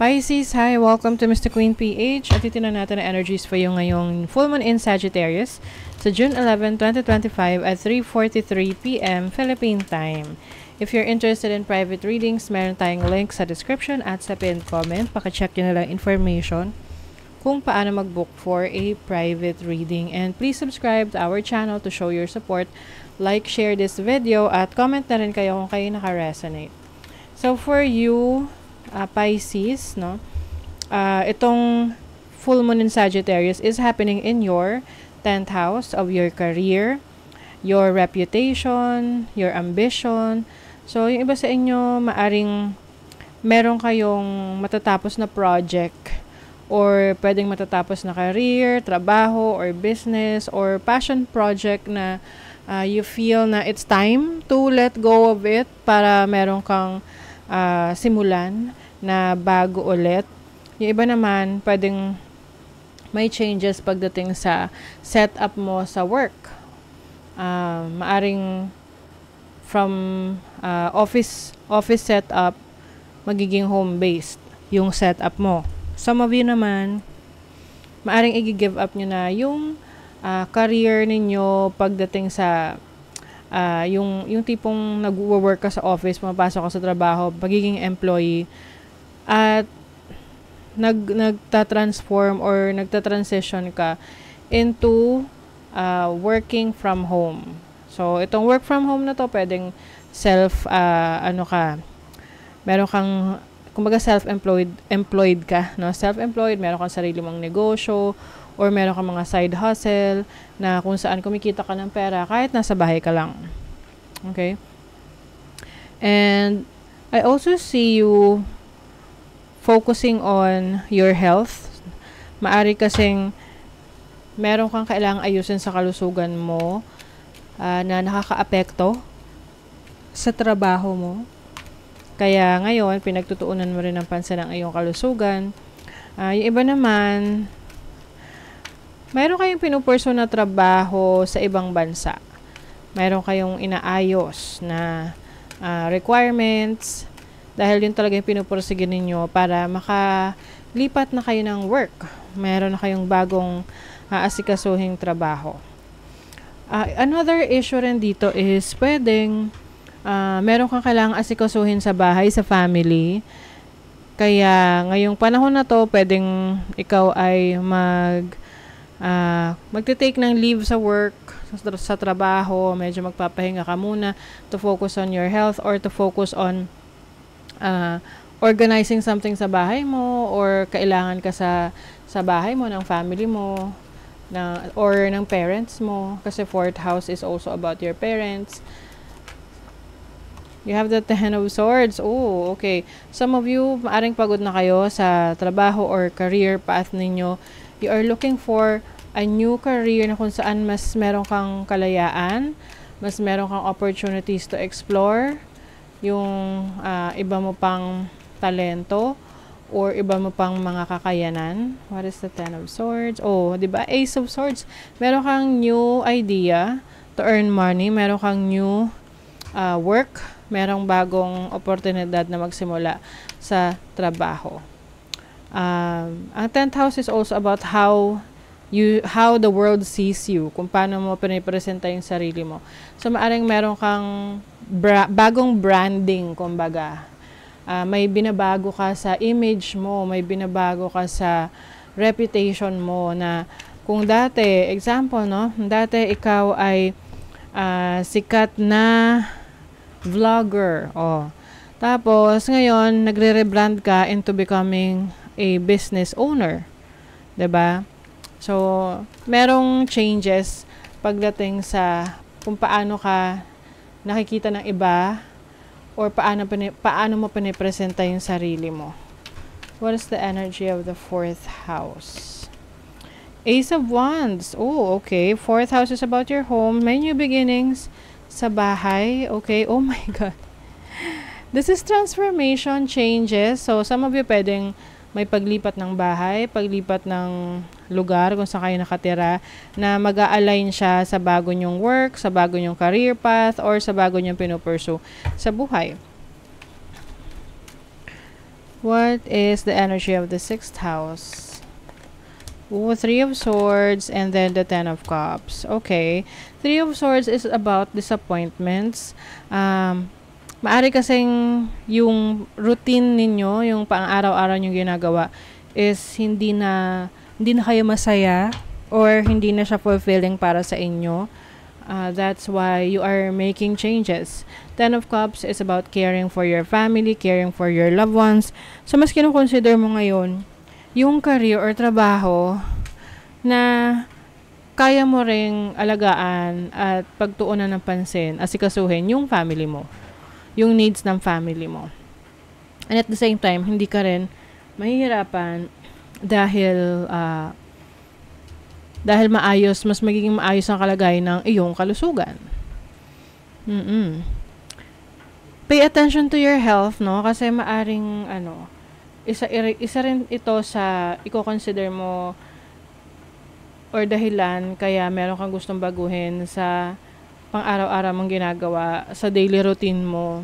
Pisces, hi! Welcome to Mr. Queen PH. At titignan natin ang energies for you ngayong full moon in Sagittarius sa June 11, 2025 at 3:43 p.m. Philippine time. If you're interested in private readings, meron tayong link sa description at sa pinned comment. Paka-check nyo na lang information kung paano mag-book for a private reading. And please subscribe to our channel to show your support. Like, share this video at comment na rin kayo kung kayo naka-resonate. So for you, Pisces, no? Itong full moon in Sagittarius is happening in your 10th house of your career, your reputation, your ambition. So, yung iba sa inyo, maaring meron kayong matatapos na project or pwedeng matatapos na career, trabaho, or business, or passion project na you feel na it's time to let go of it para meron kang simulan na bago ulit. Yung iba naman, pwedeng may changes pagdating sa setup mo sa work. Maaring from office setup, magiging home-based yung setup mo. Some of you naman, maaring i-give up nyo na yung career ninyo pagdating sa yung tipong nag-work ka sa office, pumapasok ka sa trabaho, pagiging employee, at nagta-transform or nagta-transition ka into working from home. So, itong work from home na to, pwedeng meron kang, kumbaga employed ka, no? Self-employed, meron kang sarili mong negosyo, or meron kang mga side hustle, na kung saan kumikita ka ng pera, kahit nasa bahay ka lang. Okay? And, I also see you focusing on your health. Maari kasing meron kang kailangang ayusin sa kalusugan mo na nakakaapekto sa trabaho mo. Kaya ngayon, pinagtutuunan mo rin ng pansin ang iyong kalusugan. Yung iba naman, mayroon kayong pinupurso na trabaho sa ibang bansa. Mayroon kayong inaayos na requirements dahil yun talaga yung pinupursige ninyo para makalipat na kayo ng work. Mayroon na kayong bagong asikasuhing trabaho. Another issue rin dito is pwedeng meron kang kailangang asikasuhin sa bahay, sa family. Kaya ngayong panahon na to, pwedeng ikaw ay magte-take ng leave sa work, sa trabaho, medyo magpapahinga ka muna to focus on your health or to focus on organizing something sa bahay mo, or kailangan ka sa bahay mo, ng family mo, or ng parents mo, kasi 4th house is also about your parents. You have the 10 of Swords. Oh, okay. Some of you, maaring pagod na kayo sa trabaho or career path ninyo. You are looking for a new career na kung saan mas meron kang kalayaan, mas meron kang opportunities to explore yung iba mo pang talento or iba mo pang mga kakayanan. What is the 10 of Swords? Oh, di ba? Ace of Swords. Meron kang new idea to earn money. Meron kang new work. Merong bagong oportunidad na magsimula sa trabaho. Ang 10th house is also about how the world sees you, kung paano mo pinipresenta yung sarili mo. So, maaring meron kang bagong branding, kumbaga. May binabago ka sa image mo, may binabago ka sa reputation mo, na kung dati, example, no? Dati ikaw ay sikat na vlogger. Oh. Tapos, ngayon, nagre-rebrand ka into becoming a business owner. 'Di ba? So, merong changes pagdating sa kung paano ka nakikita ng iba or paano mo pinipresenta yung sarili mo. What is the energy of the 4th house? Ace of Wands. Oh, okay. 4th house is about your home. May new beginnings sa bahay. Okay. Oh my God. This is transformation, changes. So, some of you pwedeng may paglipat ng bahay, paglipat ng lugar kung saan kayo nakatira, na mag-a-align siya sa bago nyong work, sa bago nyong career path, or sa bago nyong pinupursue sa buhay. What is the energy of the 6th house? Ooh, 3 of Swords and then the 10 of Cups. Okay. 3 of Swords is about disappointments. Maari kasing yung routine ninyo, yung pang-araw-araw nyo ginagawa is hindi na kayo masaya or hindi na siya fulfilling para sa inyo. That's why you are making changes. 10 of Cups is about caring for your family, caring for your loved ones. So, mas kinukonsider mo ngayon yung career or trabaho na kaya mo ring alagaan at pagtuunan ng pansin, asikasuhin yung family mo, yung needs ng family mo. And at the same time, hindi ka rin mahihirapan dahil mas magiging maayos ang kalagayan ng iyong kalusugan. Pay attention to your health, no? Kasi maaring, isa rin ito sa i-consider mo or dahilan kaya meron kang gustong baguhin sa pang-araw-araw mong ginagawa, sa daily routine mo.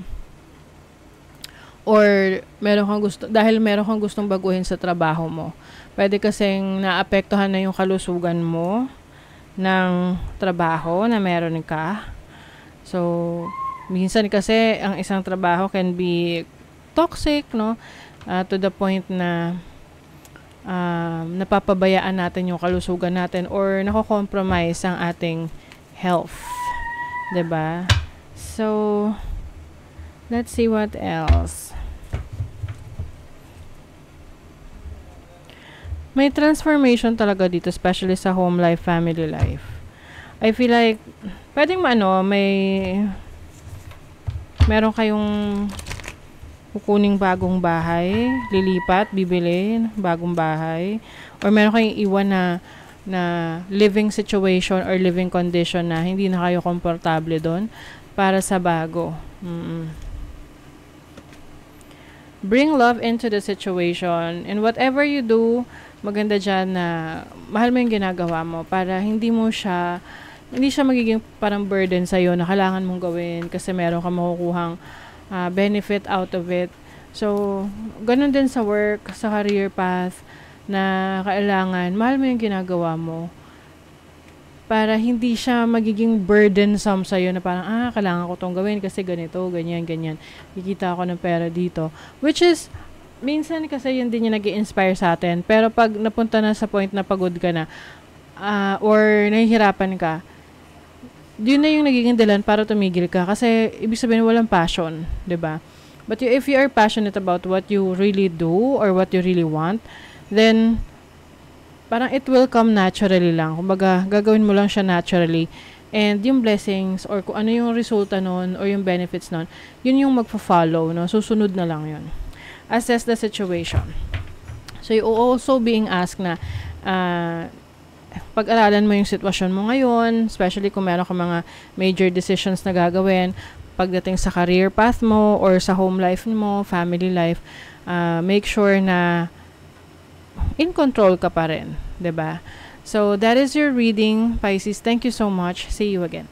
Or dahil meron kang gustong baguhin sa trabaho mo. Pwede kasing naapektuhan na yung kalusugan mo ng trabaho na meron ka. So, minsan kasi ang isang trabaho can be toxic, no? To the point na napapabayaan natin yung kalusugan natin or nako-compromise ang ating health. 'Di ba? So, let's see what else. May transformation talaga dito, especially sa home life, family life. I feel like pwedeng meron kayong kukuning bagong bahay, lilipat, bibili bagong bahay, or meron kayong iwan na living situation or living condition na hindi na kayo komportable doon para sa bago. Bring love into the situation, and whatever you do, maganda dyan na mahal mo yung ginagawa mo para hindi siya magiging parang burden sa'yo na kailangan mong gawin kasi meron ka makukuhang benefit out of it. So, ganun din sa work, sa career path, na kailangan, mahal mo yung ginagawa mo para hindi siya magiging burdensome sa'yo na parang, kailangan ko tong gawin kasi ganito, ganyan. Kikita ako ng pera dito. Which is, minsan kasi yun din yung nag-i-inspire sa atin. Pero pag napunta na sa point na pagod ka na, or nahihirapan ka, yun na yung nagiging dahilan para tumigil ka kasi ibig sabihin walang passion, 'di ba? But if you are passionate about what you really do or what you really want, then parang it will come naturally lang. Kumbaga, gagawin mo lang siya naturally. And yung blessings or kung ano yung resulta nun or yung benefits nun, yun yung magfa-follow, no? Susunod na lang yun. Assess the situation. So, you also being asked na pag-aralan mo yung sitwasyon mo ngayon, especially kung meron ka mga major decisions na gagawin pagdating sa career path mo or sa home life mo, family life, make sure na in control ka pa rin, 'di ba? So that is your reading, Pisces. Thank you so much. See you again.